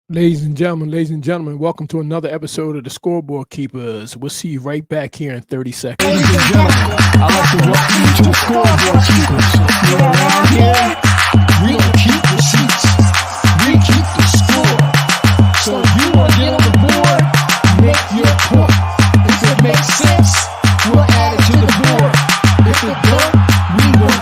Ladies and gentlemen, welcome to another episode of the Scoreboard Keepers. We'll see you right back here in 30 seconds. Ladies and gentlemen, I'd like to welcome you to the Scoreboard Keepers. You're around here, we don't keep receipts. We keep the score. So if you want to get on the board, make your point. If it makes sense, we'll add it to the board. If it don't, we won't.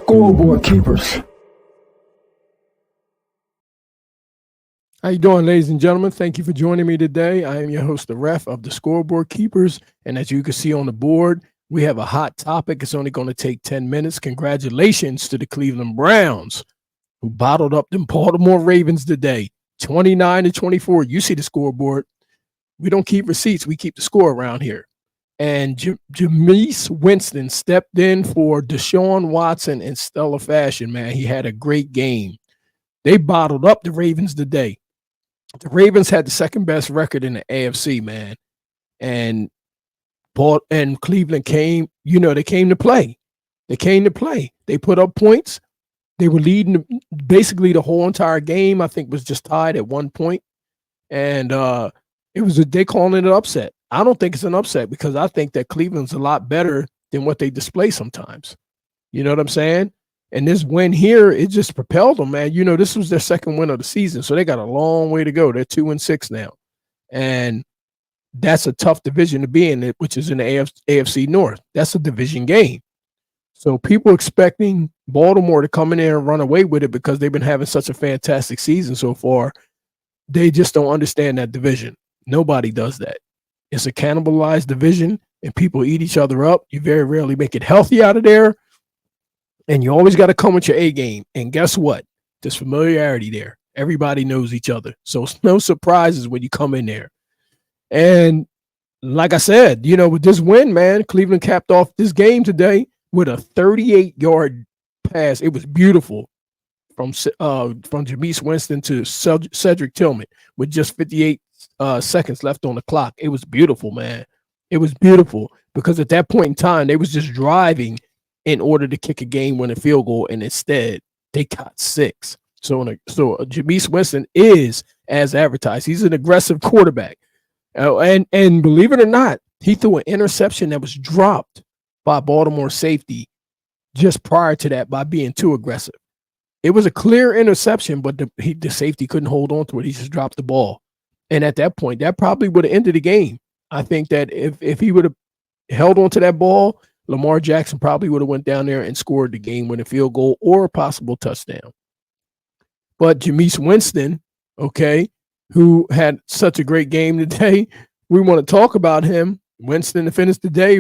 Scoreboard Keepers. How you doing, ladies and gentlemen? Thank you for joining me today. I am your host, the Ref of the Scoreboard Keepers. And as you can see on the board, we have a hot topic. It's only going to take 10 minutes. Congratulations to the Cleveland Browns, who bottled up them Baltimore Ravens today, 29-24. You see the scoreboard. We don't keep receipts. We keep the score around here. And Jameis Winston stepped in for Deshaun Watson in stellar fashion, man. He had a great game. They bottled up the Ravens today. The Ravens had the second best record in the AFC, man. And Cleveland came, they came to play. They put up points. They were leading basically the whole entire game. I think was just tied at one point. And they calling it an upset. I don't think it's an upset because I think that Cleveland's a lot better than what they display sometimes. You know what I'm saying? And this win here, it just propelled them, man. This was their second win of the season, so they got a long way to go. They're 2-6 now. And that's a tough division to be in, which is in the AFC North. That's a division game. So people expecting Baltimore to come in there and run away with it because they've been having such a fantastic season so far. They just don't understand that division. Nobody does that. It's a cannibalized division, and people eat each other up. You very rarely make it healthy out of there, and you always got to come with your A game. And guess what? There's familiarity there. Everybody knows each other, so it's no surprises when you come in there. And like I said, with this win, man, Cleveland capped off this game today with a 38-yard pass. It was beautiful from Jameis Winston to Cedric Tillman with just 58 seconds left on the clock. It was beautiful, man. It was beautiful because at that point in time, they was just driving in order to kick a game-winning field goal, and instead they got 6. So Jameis Winston is as advertised. He's an aggressive quarterback, and believe it or not, he threw an interception that was dropped by Baltimore safety just prior to that by being too aggressive. It was a clear interception, but the safety couldn't hold on to it. He just dropped the ball. And at that point, that probably would have ended the game. I think that if he would have held on to that ball, Lamar Jackson probably would have went down there and scored the game-winning field goal or a possible touchdown. But Jameis Winston, who had such a great game today, we want to talk about him. Winston finished the day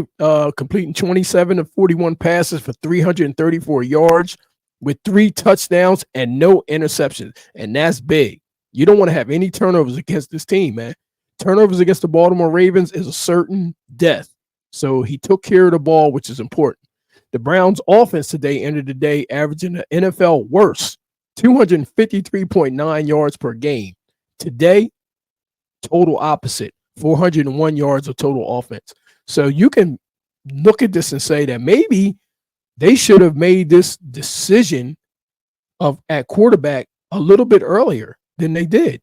completing 27 of 41 passes for 334 yards with 3 touchdowns and no interceptions. And that's big. You don't want to have any turnovers against this team, man. Turnovers against the Baltimore Ravens is a certain death. So he took care of the ball, which is important. The Browns offense today ended the day averaging the NFL worst, 253.9 yards per game. Today, total opposite, 401 yards of total offense. So you can look at this and say that maybe they should have made this decision at quarterback a little bit earlier than they did.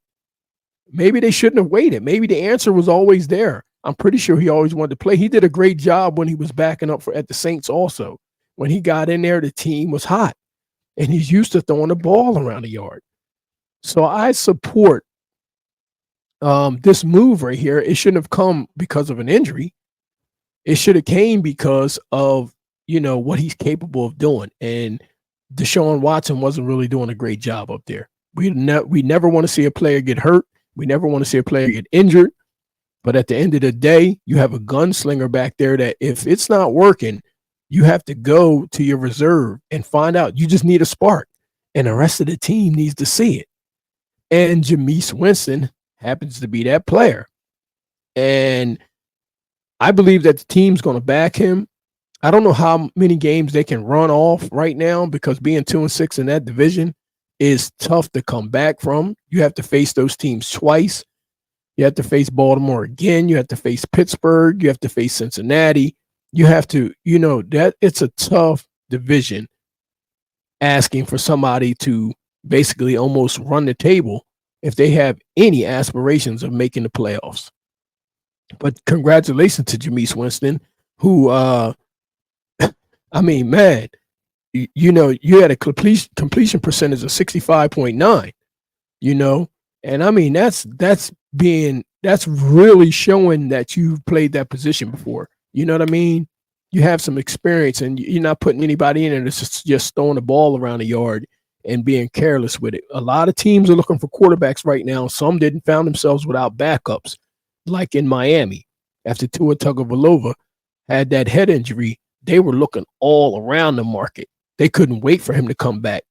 Maybe they shouldn't have waited. Maybe the answer was always there. I'm pretty sure he always wanted to play. He did a great job when he was backing up at the Saints also. When he got in there, the team was hot, and he's used to throwing the ball around the yard. So I support this move right here. It shouldn't have come because of an injury. It should have came because of, what he's capable of doing. And Deshaun Watson wasn't really doing a great job up there. We never want to see a player get hurt. We never want to see a player get injured. But at the end of the day, you have a gunslinger back there that if it's not working, you have to go to your reserve and find out. You just need a spark. And the rest of the team needs to see it. And Jameis Winston happens to be that player. And I believe that the team's going to back him. I don't know how many games they can run off right now because being 2-6 in that division is tough to come back from. You have to face those teams twice. You have to face Baltimore again. You have to face Pittsburgh. You have to face Cincinnati. You have to, that it's a tough division, asking for somebody to basically almost run the table if they have any aspirations of making the playoffs. But congratulations to Jameis Winston, who, I mean, man, you had a completion percentage of 65.9, and I mean, that's really showing that you've played that position before. You know what I mean? You have some experience, and you're not putting anybody in it that's just throwing the ball around the yard and being careless with it. A lot of teams are looking for quarterbacks right now. Some didn't found themselves without backups, like in Miami. After Tua Tagovailoa had that head injury, they were looking all around the market. They couldn't wait for him to come back.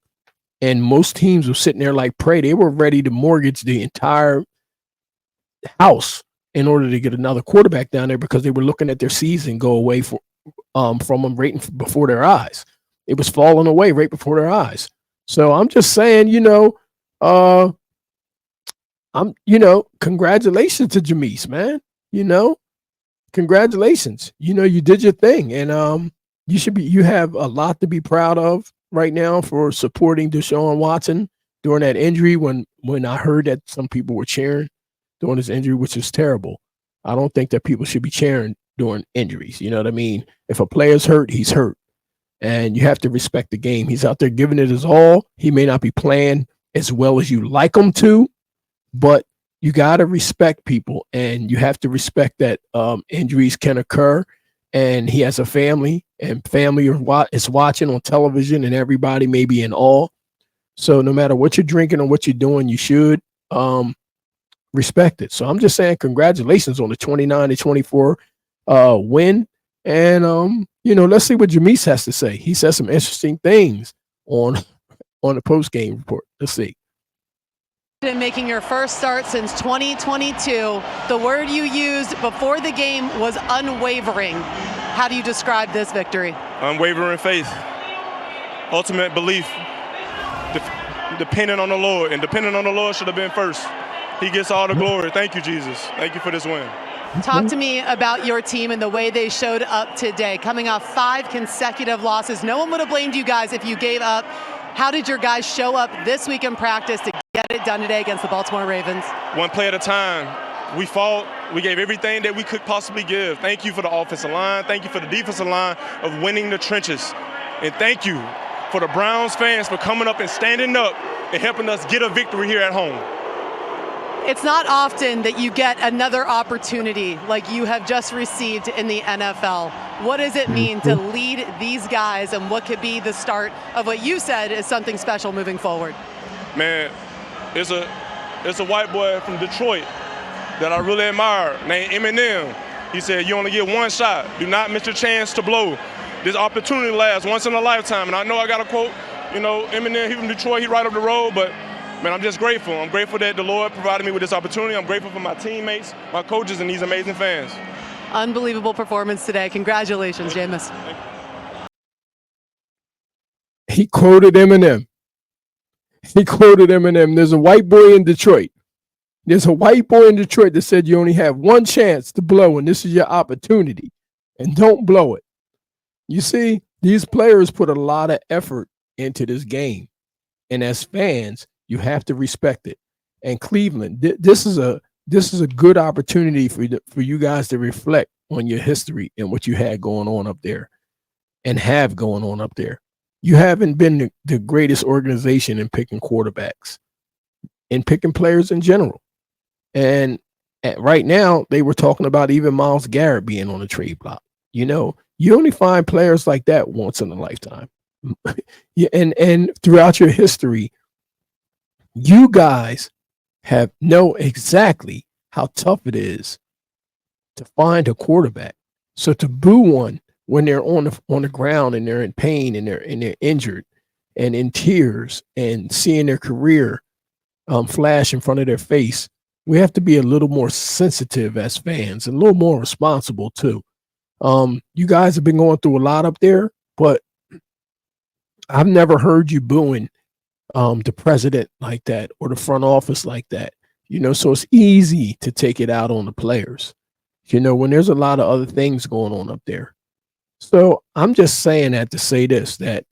And most teams were sitting there like prey. They were ready to mortgage the entire house in order to get another quarterback down there, because they were looking at their season go away from them right before their eyes. It was falling away right before their eyes. So I'm just saying, congratulations to Jameis, man. Congratulations. You did your thing, and you have a lot to be proud of right now for supporting Deshaun Watson during that injury. When I heard that some people were cheering during his injury, which is terrible. I don't think that people should be cheering during injuries. You know what I mean? If a player's hurt, he's hurt. And you have to respect the game. He's out there giving it his all. He may not be playing as well as you like him to, but you got to respect people, and you have to respect that injuries can occur, and he has a family, and family is watching on television, and everybody may be in awe. So no matter what you're drinking or what you're doing, you should respect it. So I'm just saying congratulations on the 29-24 win. And, let's see what Jameis has to say. He says some interesting things on the post-game report. Let's see. In making your first start since 2022, the word you used before the game was unwavering. How do you describe this victory? Unwavering faith, ultimate belief, depending on the Lord. And depending on the Lord should have been first. He gets all the glory. Thank you, Jesus. Thank you for this win. Talk to me about your team and the way they showed up today, coming off 5 consecutive losses. No one would have blamed you guys if you gave up. How did your guys show up this week in practice to get it done today against the Baltimore Ravens? One play at a time. We fought. We gave everything that we could possibly give. Thank you for the offensive line. Thank you for the defensive line of winning the trenches. And thank you for the Browns fans for coming up and standing up and helping us get a victory here at home. It's not often that you get another opportunity like you have just received in the NFL. What does it mean to lead these guys, and what could be the start of what you said is something special moving forward? Man, it's a white boy from Detroit that I really admire named Eminem. He said, you only get one shot. Do not miss your chance to blow. This opportunity lasts once in a lifetime. And I know I got a quote, Eminem, he from Detroit, he right up the road, but man, I'm just grateful. I'm grateful that the Lord provided me with this opportunity. I'm grateful for my teammates, my coaches, and these amazing fans. Unbelievable performance today. Congratulations, Jameis. He quoted Eminem. There's a white boy in Detroit. That said you only have one chance to blow, and this is your opportunity. And don't blow it. You see, these players put a lot of effort into this game. And as fans, you have to respect it. And Cleveland, this is a good opportunity for you guys to reflect on your history and what you had going on up there and have going on up there. You haven't been the greatest organization in picking quarterbacks and picking players in general. And right now, they were talking about even Myles Garrett being on the trade block. You only find players like that once in a lifetime. And throughout your history, you guys know exactly how tough it is to find a quarterback. So to boo one when they're on the ground and they're in pain and they're injured and in tears and seeing their career flash in front of their face, we have to be a little more sensitive as fans and a little more responsible too. You guys have been going through a lot up there, but I've never heard you booing the president like that or the front office like that. So it's easy to take it out on the players, when there's a lot of other things going on up there. So I'm just saying that to say this, that,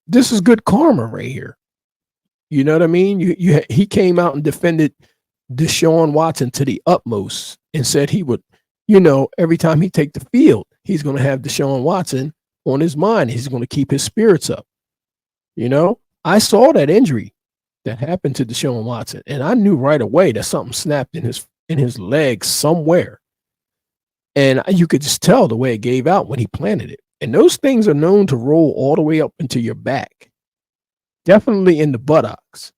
this is good karma right here. You know what I mean? He came out and defended Deshaun Watson to the utmost and said he would, every time he take the field, he's going to have Deshaun Watson on his mind. He's going to keep his spirits up. I saw that injury that happened to Deshaun Watson, and I knew right away that something snapped in his leg somewhere. And you could just tell the way it gave out when he planted it. And those things are known to roll all the way up into your back, definitely in the buttocks.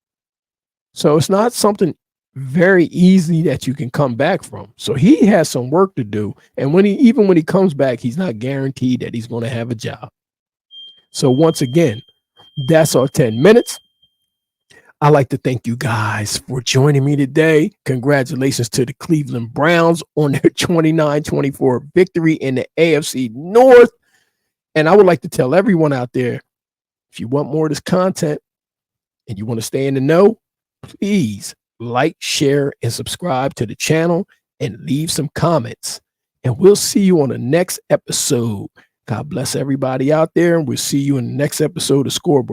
So it's not something very easy that you can come back from. So he has some work to do. And when he comes back, he's not guaranteed that he's going to have a job. So once again, that's our 10 minutes. I'd like to thank you guys for joining me today. Congratulations to the Cleveland Browns on their 29-24 victory in the AFC North. And I would like to tell everyone out there, if you want more of this content and you want to stay in the know, please like, share, and subscribe to the channel and leave some comments. And we'll see you on the next episode. God bless everybody out there, and we'll see you in the next episode of Scoreboard.